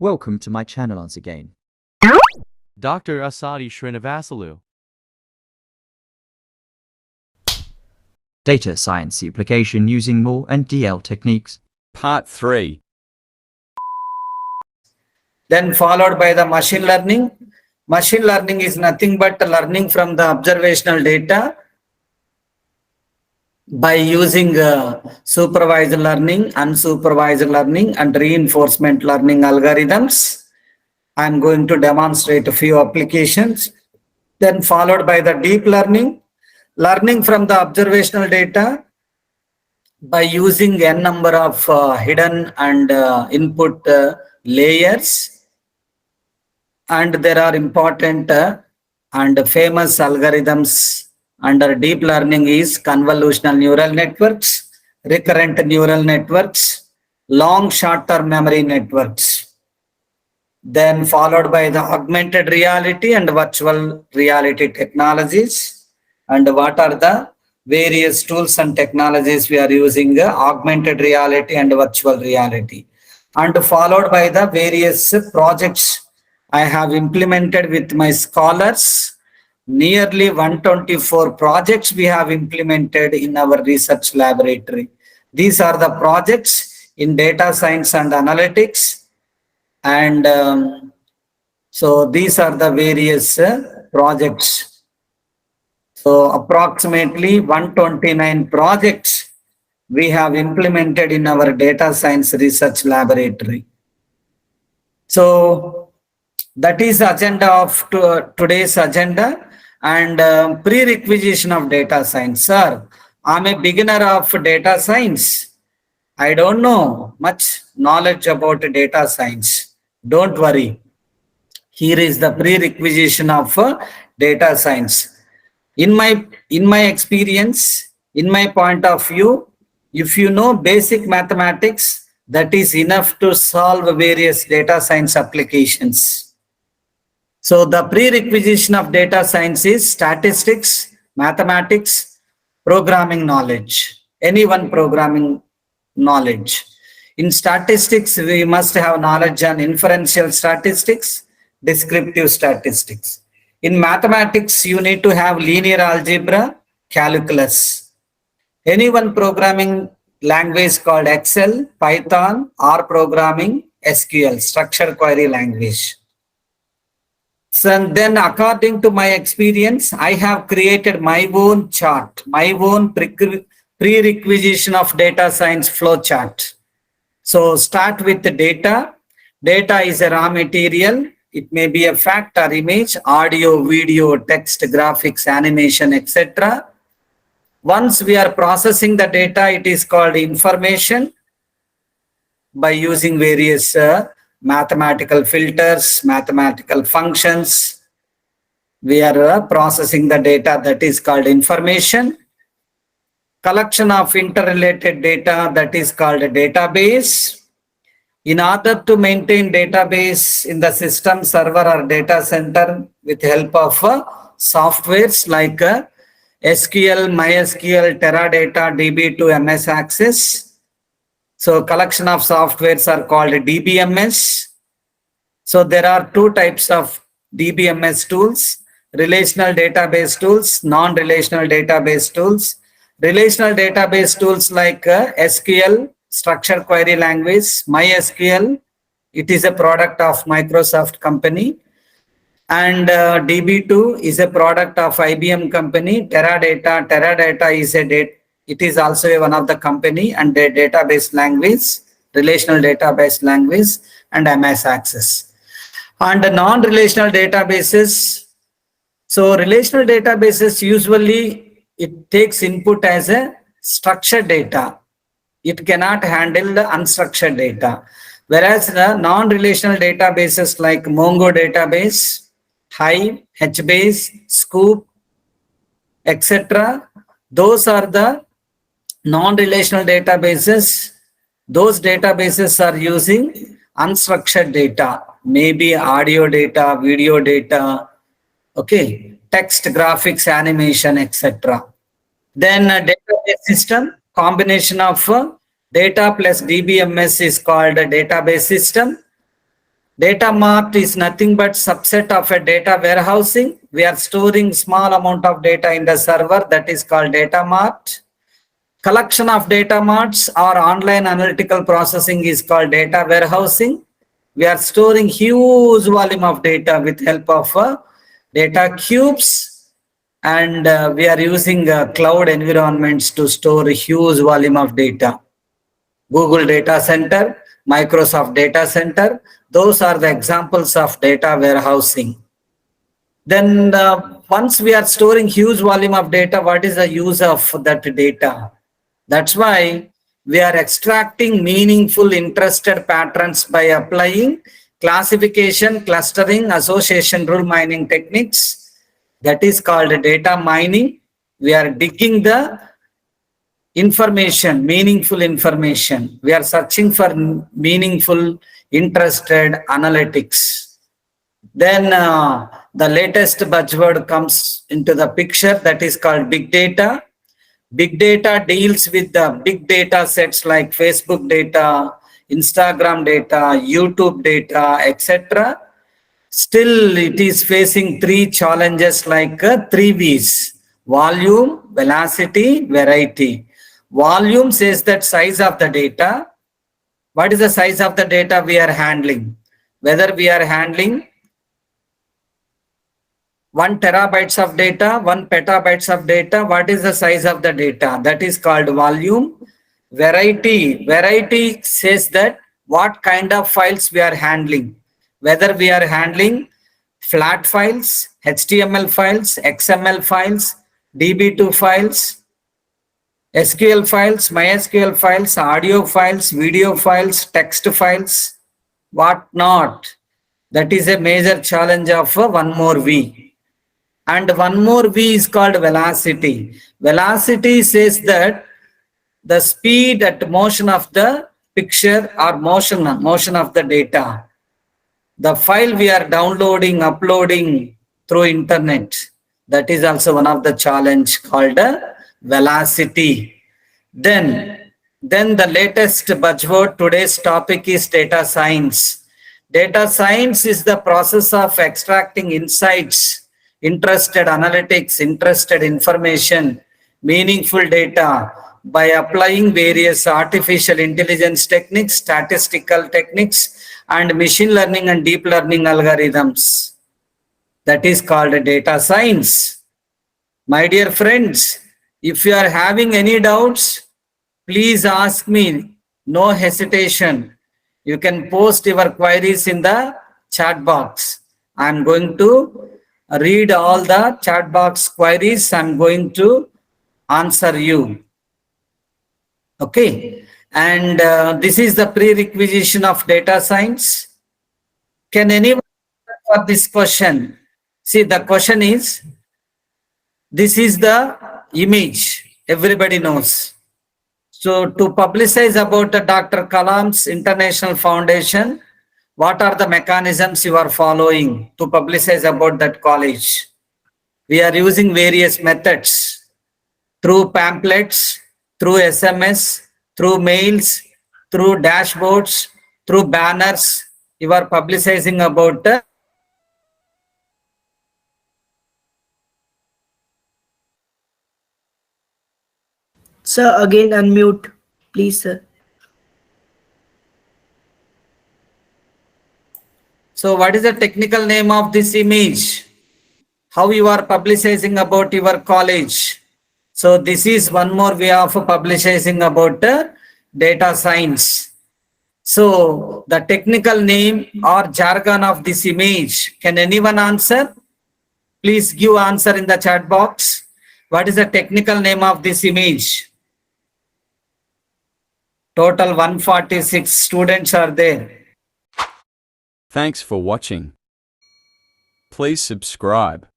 Welcome to my channel once again. Dr. Asadi Srinivasulu. Data science application using More and DL techniques. Part 3. Then followed by the machine learning. Machine learning is nothing but learning from the observational data by using supervised learning, unsupervised learning, and reinforcement learning algorithms. I'm going to demonstrate a few applications. Then followed by the deep learning, learning from the observational data by using n number of hidden and input layers. And there are important and famous algorithms under deep learning is convolutional neural networks, recurrent neural networks, long short-term memory networks. Then followed by the augmented reality and virtual reality technologies. And what are the various tools and technologies we are using? Augmented reality and virtual reality. And followed by the various projects I have implemented with my scholars. Nearly 124 projects we have implemented in our research laboratory. These are the projects in data science and analytics. And so these are the various projects. So approximately 129 projects we have implemented in our data science research laboratory. So that is the agenda of today's agenda and prerequisition of data science. Sir, I'm a beginner of data science. I don't know much knowledge about data science. Don't worry. Here is the prerequisition of data science. In my experience, in my point of view, if you know basic mathematics, that is enough to solve various data science applications. So the prerequisition of data science is statistics, mathematics, programming knowledge, any one programming knowledge. In statistics, we must have knowledge on inferential statistics, descriptive statistics. In mathematics, you need to have linear algebra, calculus. Any one programming language called Excel, Python, R programming, SQL, structured query language. So then according to my experience, I have created my own chart, my own prerequisition of data science flow chart. So start with the data. Data is a raw material. It may be a fact or image, audio, video, text, graphics, animation, etc. Once we are processing the data, it is called information by using various mathematical filters, mathematical functions. We are processing the data, that is called information. Collection of interrelated data, that is called a database. In order to maintain database in the system, server or data center with help of softwares like SQL, MySQL, Teradata, DB2, MS Access. So collection of softwares are called DBMS. So there are two types of DBMS tools, relational database tools, non-relational database tools. Relational database tools like SQL, structured query language, MySQL, it is a product of Microsoft company. And DB2 is a product of IBM company. Teradata is it is also one of the company and a database language, relational database language, and MS Access. And the non-relational databases. So relational databases usually it takes input as a structured data. It cannot handle the unstructured data. Whereas the non-relational databases like Mongo database, Hive, HBase, Scoop, etc. Those are the non-relational databases. Those databases are using unstructured data, maybe audio data, video data, okay, text, graphics, animation, etc. Then a database system, combination of data plus DBMS is called a database system. Data mart is nothing but subset of a data warehousing. We are storing small amount of data in the server, that is called data mart. Collection of data marts or online analytical processing is called data warehousing. We are storing huge volume of data with help of data cubes, and we are using cloud environments to store a huge volume of data. Google Data Center, Microsoft Data Center, those are the examples of data warehousing. Then once we are storing huge volume of data, what is the use of that data? That's why we are extracting meaningful interested patterns by applying classification, clustering, association rule mining techniques. That is called data mining. We are digging the information, meaningful information. We are searching for meaningful, interested analytics. Then the latest buzzword comes into the picture, that is called big data. Big data deals with the big data sets like Facebook data, Instagram data, YouTube data, etc. Still, it is facing three challenges like three V's: volume, velocity, variety. Volume says that size of the data. What is the size of the data we are handling? Whether we are handling 1 terabytes of data, 1 petabytes of data, what is the size of the data? That is called volume. Variety. Variety says that what kind of files we are handling. Whether we are handling flat files, HTML files, XML files, DB2 files, SQL files, MySQL files, audio files, video files, text files, what not. That is a major challenge of one more V. And one more V is called velocity. Velocity says that the speed at motion of the picture or motion of the data. The file we are downloading, uploading through internet. That is also one of the challenge called velocity. Then the latest buzzword, today's topic is data science. Data science is the process of extracting insights, interested analytics, interested information, meaningful data by applying various artificial intelligence techniques, statistical techniques, and machine learning and deep learning algorithms. That is called data science. My dear friends, if you are having any doubts, please ask me, no hesitation. You can post your queries in the chat box. I am going to read all the chat box queries. I am going to answer you. Okay. And this is the prerequisition of data science. Can anyone answer for this question? See, the question is, this is the image. Everybody knows. So to publicize about the Dr. Kalam's International Foundation, what are the mechanisms you are following to publicize about that college? We are using various methods through pamphlets, through SMS, through mails, through dashboards, through banners. You are publicizing about Sir, again unmute, please, sir. So what is the technical name of this image? How you are publicizing about your college? So this is one more way of publicizing about data science. So the technical name or jargon of this image, can anyone answer? Please give answer in the chat box. What is the technical name of this image? Total 146 students are there. Thanks for watching. Please subscribe.